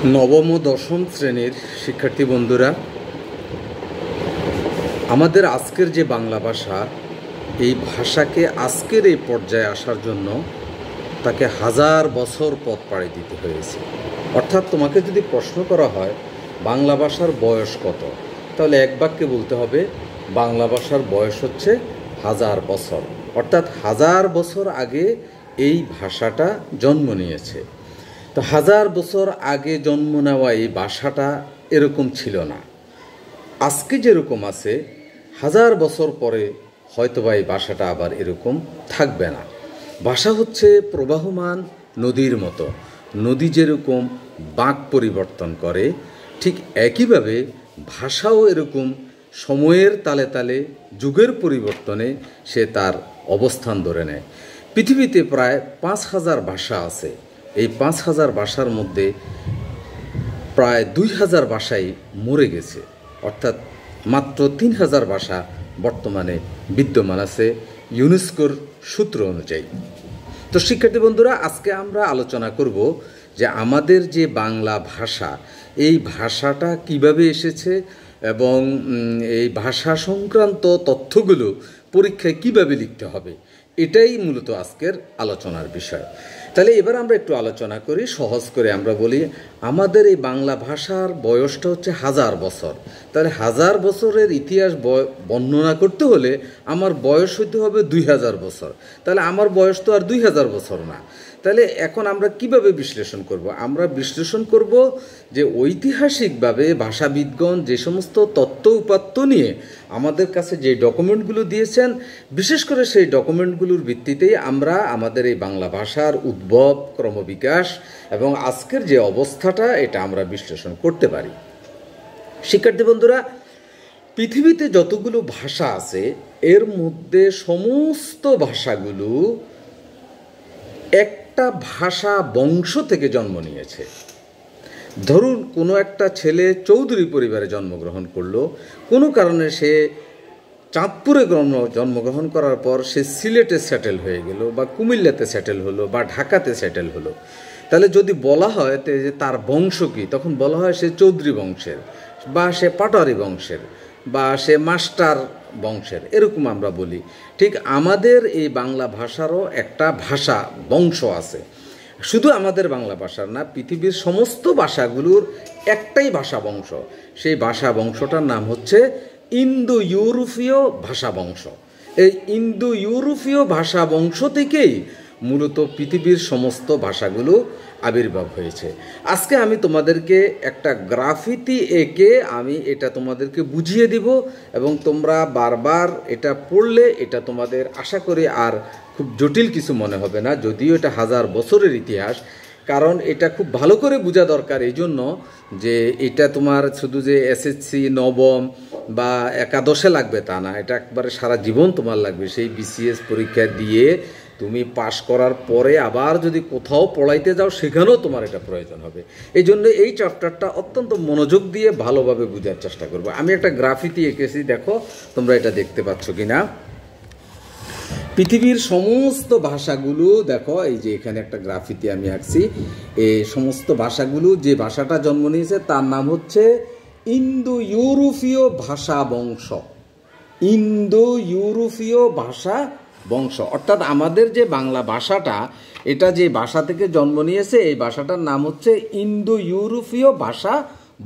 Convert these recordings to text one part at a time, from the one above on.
নবম ও দশম শ্রেণীর শিক্ষার্থী বন্ধুরা, আমাদের আজকের যে বাংলা ভাষা, এই ভাষাকে আজকের এই পর্যায়ে আসার জন্য তাকে হাজার বছর পথ পাড়ি দিতে হয়েছে। অর্থাৎ তোমাকে যদি প্রশ্ন করা হয় বাংলা ভাষার বয়স কত, তাহলে এক বাক্যে বলতে হবে বাংলা ভাষার বয়স হচ্ছে হাজার বছর। অর্থাৎ হাজার বছর আগে এই ভাষাটা জন্ম নিয়েছে। তো হাজার বছর আগে জন্ম নেওয়া এই ভাষাটা এরকম ছিল না। আজকে যেরকম আছে, হাজার বছর পরে হয়তোবা এই ভাষাটা আবার এরকম থাকবে না। ভাষা হচ্ছে প্রবাহমান নদীর মতো। নদী যেরকম বাঁক পরিবর্তন করে, ঠিক একইভাবে ভাষাও এরকম সময়ের তালে তালে যুগের পরিবর্তনে সে তার অবস্থান ধরে নেয়। পৃথিবীতে প্রায় ৫,০০০ ভাষা আছে। এই ৫,০০০ ভাষার মধ্যে প্রায় ২,০০০ ভাষাই মরে গেছে। অর্থাৎ মাত্র ৩,০০০ ভাষা বর্তমানে বিদ্যমান আছে ইউনেস্কোর সূত্র অনুযায়ী। তো শিক্ষার্থী বন্ধুরা, আজকে আমরা আলোচনা করব যে আমাদের যে বাংলা ভাষা, এই ভাষাটা কিভাবে এসেছে এবং এই ভাষা সংক্রান্ত তথ্যগুলো পরীক্ষায় কিভাবে লিখতে হবে, এটাই মূলত আজকের আলোচনার বিষয়। তাহলে এবার আমরা একটু আলোচনা করি, সহজ করে আমরা বলি আমাদের এই বাংলা ভাষার বয়সটা হচ্ছে হাজার বছর। তাহলে হাজার বছরের ইতিহাস বর্ণনা করতে হলে আমার বয়স হইতে হবে ২,০০০ বছর। তাহলে আমার বয়স তো আর ২,০০০ বছর না। তাহলে এখন আমরা কিভাবে বিশ্লেষণ করব? আমরা বিশ্লেষণ করব যে ঐতিহাসিকভাবে ভাষাবিদগণ যে সমস্ত তথ্য উপাত্ত নিয়ে আমাদের কাছে যে ডকুমেন্টগুলো দিয়েছেন, বিশেষ করে সেই ডকুমেন্টগুলোর ভিত্তিতেই আমরা আমাদের এই বাংলা ভাষার উদ্ভব, ক্রমবিকাশ এবং আজকের যে অবস্থাটা, এটা আমরা বিশ্লেষণ করতে পারি। শিক্ষার্থী বন্ধুরা, পৃথিবীতে যতগুলো ভাষা আছে এর মধ্যে সমস্ত ভাষাগুলো একটা ভাষা বংশ থেকে জন্ম নিয়েছে। ধরুন কোনো একটা ছেলে চৌধুরী পরিবারে জন্মগ্রহণ করলো, কোনো কারণে সে চাঁদপুরে জন্মগ্রহণ করার পর সে সিলেটে সেটেল হয়ে গেল, বা কুমিল্লাতে সেটেল হলো, বা ঢাকাতে সেটেল হলো। তাহলে যদি বলা হয় যে তার বংশ কী, তখন বলা হয় সে চৌধুরী বংশের, বা সে পাটোয়ারি বংশের, বা সে মাস্টার বংশের, এরকম আমরা বলি। ঠিক আমাদের এই বাংলা ভাষারও একটা ভাষা বংশ আছে। শুধু আমাদের বাংলা ভাষার না, পৃথিবীর সমস্ত ভাষাগুলোর একটাই ভাষা বংশ। সেই ভাষা বংশটার নাম হচ্ছে ইন্দো ইউরোপীয় ভাষা বংশ। এই ইন্দো ইউরোপীয় ভাষা বংশ থেকেই মূলত পৃথিবীর সমস্ত ভাষাগুলো আবির্ভাব হয়েছে। আজকে আমি তোমাদেরকে একটা গ্রাফিতি এঁকে আমি এটা তোমাদেরকে বুঝিয়ে দিব, এবং তোমরা বারবার এটা পড়লে এটা তোমাদের আশা করি আর খুব জটিল কিছু মনে হবে না, যদিও এটা হাজার বছরের ইতিহাস। কারণ এটা খুব ভালো করে বোঝা দরকার, এই জন্য যে এটা তোমার শুধু যে এসএসসি নবম বা একাদশে লাগবে তা না, এটা একবারে সারা জীবন তোমার লাগবে। সেই বিসিএস পরীক্ষা দিয়ে তুমি পাশ করার পরে আবার যদি কোথাও পড়াইতে যাও, সেখানেও তোমার এটা প্রয়োজন হবে। এই জন্য এই চ্যাপ্টারটা অত্যন্ত মনোযোগ দিয়ে ভালোভাবে বোঝার চেষ্টা করবো। আমি একটা গ্রাফিতি এঁকেছি, দেখো তোমরা এটা দেখতে পাচ্ছ কিনা। পৃথিবীর সমস্ত ভাষাগুলো দেখো, এই যে এখানে একটা গ্রাফিতি আমি আঁকছি। এই সমস্ত ভাষাগুলো যে ভাষাটা জন্ম নিয়েছে তার নাম হচ্ছে ইন্দো ইউরোপীয় ভাষা বংশ। ইন্দো ইউরোপীয় ভাষা বংশ, অর্থাৎ আমাদের যে বাংলা ভাষাটা, এটা যে ভাষা থেকে জন্ম নিয়েছে, এই ভাষাটার নাম হচ্ছে ইন্দো ইউরোপীয় ভাষা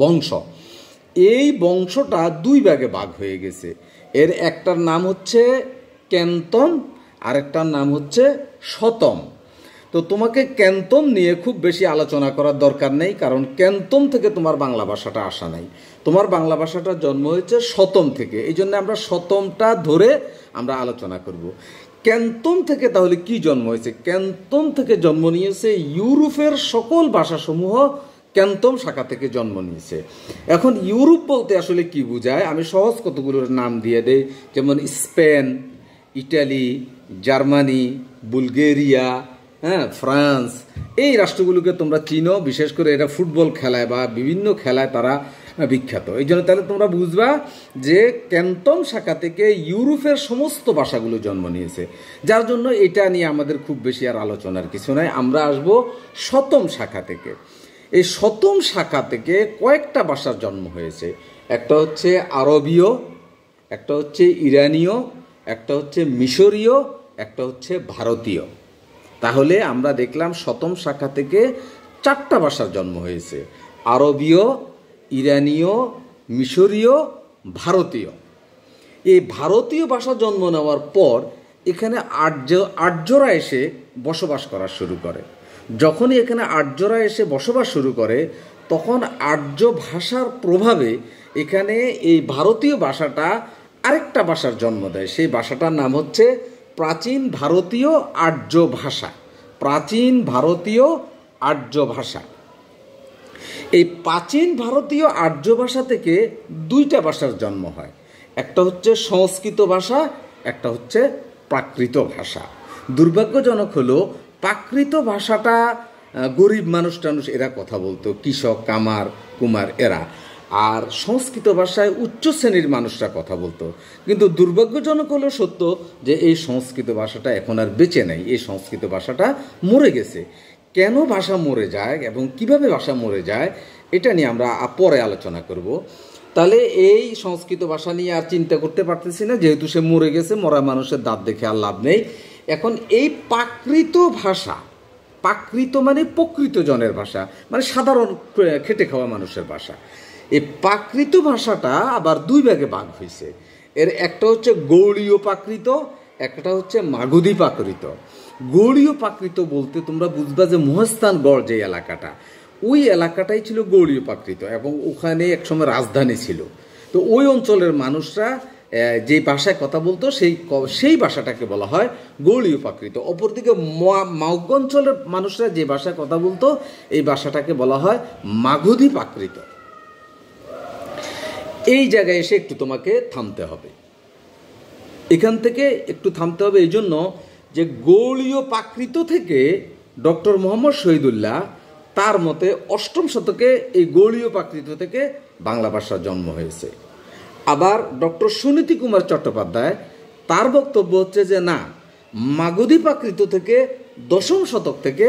বংশ। এই বংশটা দুই ভাগে ভাগ হয়ে গেছে। এর একটার নাম হচ্ছে ক্যান্তন, আরেকটার নাম হচ্ছে শতম। তো তোমাকে ক্যান্তন নিয়ে খুব বেশি আলোচনা করার দরকার নেই, কারণ ক্যান্তন থেকে তোমার বাংলা ভাষাটা আসা নাই। তোমার বাংলা ভাষাটার জন্ম হয়েছে শতম থেকে, এই জন্য আমরা শতমটা ধরে আমরা আলোচনা করব। ক্যান্তন থেকে তাহলে কি জন্ম হয়েছে? ক্যান্তন থেকে জন্ম নিয়েছে ইউরোপের সকল ভাষাসমূহ ক্যান্তন শাখা থেকে জন্ম নিয়েছে। এখন ইউরোপ বলতে আসলে কি বোঝায়, আমি সহজ কতগুলোর নাম দিয়ে দেই, যেমন Spain, Italy, Germany, Bulgaria, France, এই রাষ্ট্রগুলোকে তোমরা চিনো। বিশেষ করে এরা ফুটবল খেলায় বা বিভিন্ন খেলায় তারা বিখ্যাত। এই জন্য তাহলে তোমরা বুঝবা যে ক্যান্তন শাখা থেকে ইউরোপের সমস্ত ভাষাগুলো জন্ম নিয়েছে, যার জন্য এটা নিয়ে আমাদের খুব বেশি আর আলোচনার কিছু নাই। আমরা আসবো শতম শাখা থেকে। এই শতম শাখা থেকে কয়েকটা ভাষার জন্ম হয়েছে। একটা হচ্ছে আরবীয়, একটা হচ্ছে ইরানীয়, একটা হচ্ছে মিশরীয়, একটা হচ্ছে ভারতীয়। তাহলে আমরা দেখলাম শতম শাখা থেকে 4টা ভাষার জন্ম হয়েছে: আরবীয়, ইরানীয়, মিশরীয়, ভারতীয়। এই ভারতীয় ভাষা জন্ম নেওয়ার পর এখানে আর্যরা এসে বসবাস করা শুরু করে। যখনই এখানে আর্যরা এসে বসবাস শুরু করে তখন আর্য ভাষার প্রভাবে এখানে এই ভারতীয় ভাষাটা আরেকটা ভাষার জন্ম দেয়। সেই ভাষাটার নাম হচ্ছে প্রাচীন ভারতীয় আর্য ভাষা। প্রাচীন ভারতীয় আর্য ভাষা। এই প্রাচীন ভারতীয় আর্য ভাষা থেকে 2টা ভাষার জন্ম হয়। একটা হচ্ছে সংস্কৃত ভাষা, একটা হচ্ছে প্রাকৃত ভাষা। দুর্ভাগ্যজনক হলো প্রাকৃত ভাষাটা গরিব মানুষ এরা কথা বলতো, কৃষক, কামার, কুমার এরা। আর সংস্কৃত ভাষায় উচ্চ শ্রেণীর মানুষরা কথা বলতো। কিন্তু দুর্ভাগ্যজনক হলো সত্য যে এই সংস্কৃত ভাষাটা এখন আর বেঁচে নেই। এই সংস্কৃত ভাষাটা মরে গেছে। কেন ভাষা মরে যায় এবং কিভাবে ভাষা মরে যায় এটা নিয়ে আমরা পরে আলোচনা করব। তাহলে এই সংস্কৃত ভাষা নিয়ে আর চিন্তা করতে পারতেছি না, যেহেতু সে মরে গেছে। মরা মানুষের দাঁত দেখে আর লাভ নেই। এখন এই প্রাকৃত ভাষা, প্রাকৃত মানে প্রকৃত জনের ভাষা, মানে সাধারণ খেটে খাওয়া মানুষের ভাষা। এই প্রাকৃত ভাষাটা আবার 2 ভাগে ভাগ হয়েছে। এর একটা হচ্ছে গৌড়ীয় প্রাকৃত, একটা হচ্ছে মাগধী প্রাকৃত। গৌড়ীয় প্রাকৃত বলতে তোমরা বুঝবা যে মহাস্থানগড় যে এলাকাটা, ওই এলাকাটাই ছিল গৌড়ীয় প্রাকৃত এবং ওখানে একসময় রাজধানী ছিল। তো ওই অঞ্চলের মানুষরা যে ভাষায় কথা বলতো সেই ভাষাটাকে বলা হয় গৌড়ীয় প্রাকৃত। অপরদিকে মাওগ অঞ্চলের মানুষরা যে ভাষায় কথা বলতো এই ভাষাটাকে বলা হয় মাগধী প্রাকৃত। এই জায়গায় এসে একটু তোমাকে থামতে হবে। এখান থেকে একটু থামতে হবে এই জন্য যে গৌড়ীয় প্রাকৃত থেকে ডক্টর মোহাম্মদ শহীদুল্লাহ তার মতে 8ম শতকে এই গৌড়ীয় প্রাকৃত থেকে বাংলা ভাষার জন্ম হয়েছে। আবার ডক্টর সুনীতি কুমার চট্টোপাধ্যায় তার বক্তব্য হচ্ছে যে না, মাগধী প্রাকৃত থেকে 10ম শতক থেকে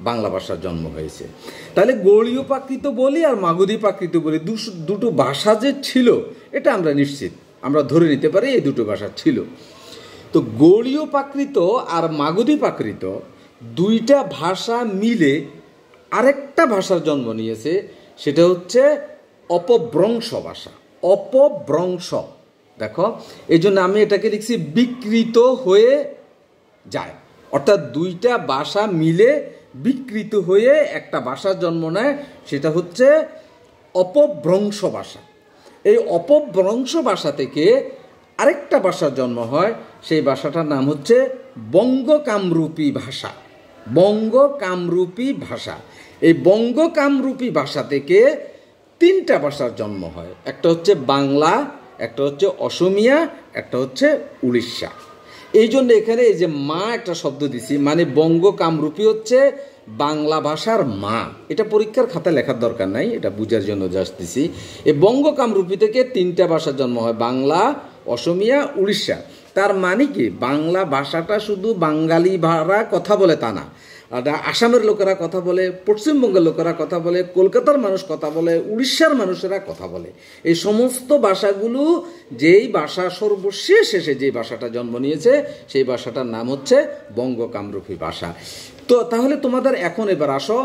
বাংলা ভাষার জন্ম হয়েছে। তাহলে গৌড়ীয় প্রাকৃত বলি আর মাগধী প্রাকৃত বলি, দুটো ভাষা যে ছিল এটা আমরা নিশ্চিত, আমরা ধরে নিতে পারি এই দুটো ভাষা ছিল। তো গৌড়ীয় প্রাকৃত আর মাগধী প্রাকৃত 2টা ভাষা মিলে আরেকটা ভাষার জন্ম নিয়েছে, সেটা হচ্ছে অপভ্রংশ ভাষা। অপভ্রংশ, দেখো এই জন্য আমি এটাকে লিখছি বিকৃত হয়ে যায়। অর্থাৎ 2টা ভাষা মিলে বিকৃত হয়ে একটা ভাষার জন্ম নেয়, সেটা হচ্ছে অপভ্রংশ ভাষা। এই অপভ্রংশ ভাষা থেকে আরেকটা ভাষার জন্ম হয়, সেই ভাষাটার নাম হচ্ছে বঙ্গকামরূপী ভাষা। বঙ্গকামরূপী ভাষা। এই বঙ্গকামরূপী ভাষা থেকে 3টা ভাষার জন্ম হয়। একটা হচ্ছে বাংলা, একটা হচ্ছে অসমিয়া, একটা হচ্ছে উড়িষ্যা। এই জন্য এখানে এই যে মা একটা শব্দ দিছি, মানে বঙ্গকামরূপী হচ্ছে বাংলা ভাষার মা। এটা পরীক্ষার খাতায় লেখার দরকার নাই, এটা বুঝার জন্য জাস্ট দিছি। এই বঙ্গকামরূপী থেকে 3টা ভাষার জন্ম হয়, বাংলা, অসমিয়া, উড়িষ্যা। তার মানে কি, বাংলা ভাষাটা শুধু বাঙালি ভাড়া কথা বলে তা না, আসামের লোকেরা কথা বলে, পশ্চিমবঙ্গের লোকেরা কথা বলে, কলকাতার মানুষ কথা বলে, উড়িষ্যার মানুষেরা কথা বলে। এই সমস্ত ভাষাগুলো যেই ভাষা সর্বশেষ এসে যে ভাষাটা জন্ম নিয়েছে সেই ভাষাটার নাম হচ্ছে বঙ্গকামরূপী ভাষা। তো তাহলে তোমাদের এখন এবার আসো,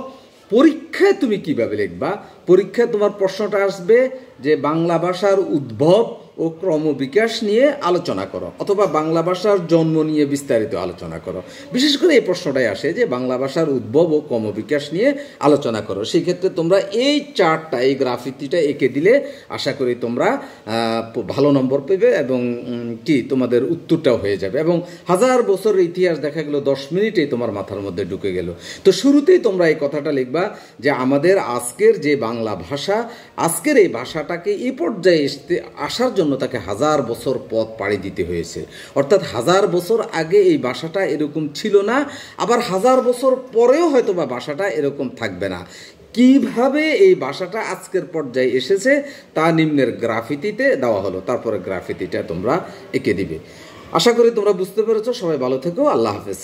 পরীক্ষায় তুমি কিভাবে লিখবা। পরীক্ষায় তোমার প্রশ্নটা আসবে যে বাংলা ভাষার উদ্ভব ও ক্রমবিকাশ নিয়ে আলোচনা করো, অথবা বাংলা ভাষার জন্ম নিয়ে বিস্তারিত আলোচনা করো। বিশেষ করে এই প্রশ্নটাই আসে যে বাংলা ভাষার উদ্ভব ও ক্রমবিকাশ নিয়ে আলোচনা করো। সেই ক্ষেত্রে তোমরা এই চার্টটা, এই গ্রাফিতিটা এঁকে দিলে আশা করি তোমরা ভালো নম্বর পেবে এবং কি তোমাদের উত্তরটাও হয়ে যাবে। এবং 1000 বছরের ইতিহাস দেখা গেল 10 মিনিটেই তোমার মাথার মধ্যে ঢুকে গেল। তো শুরুতেই তোমরা এই কথাটা লিখবা যে আমাদের আজকের যে বাংলা ভাষা, আজকের এই ভাষাটাকে এই পর্যায়ে আসার জন্য তাকে 1000 বছর পথ পাড়ি দিতে হয়েছে। অর্থাৎ 1000 বছর আগে এই ভাষাটা এরকম ছিল না, আবার 1000 বছর পরেও হয়তো বা ভাষাটা এরকম থাকবে না। কিভাবে এই ভাষাটা আজকের পর্যায়ে এসেছে তা নিম্নের গ্রাফিতিতে দেওয়া হলো, তারপরে গ্রাফিতিটা তোমরা এঁকে দিবে। আশা করি তোমরা বুঝতে পেরেছো। সবাই ভালো থেকো। আল্লাহ হাফেজ।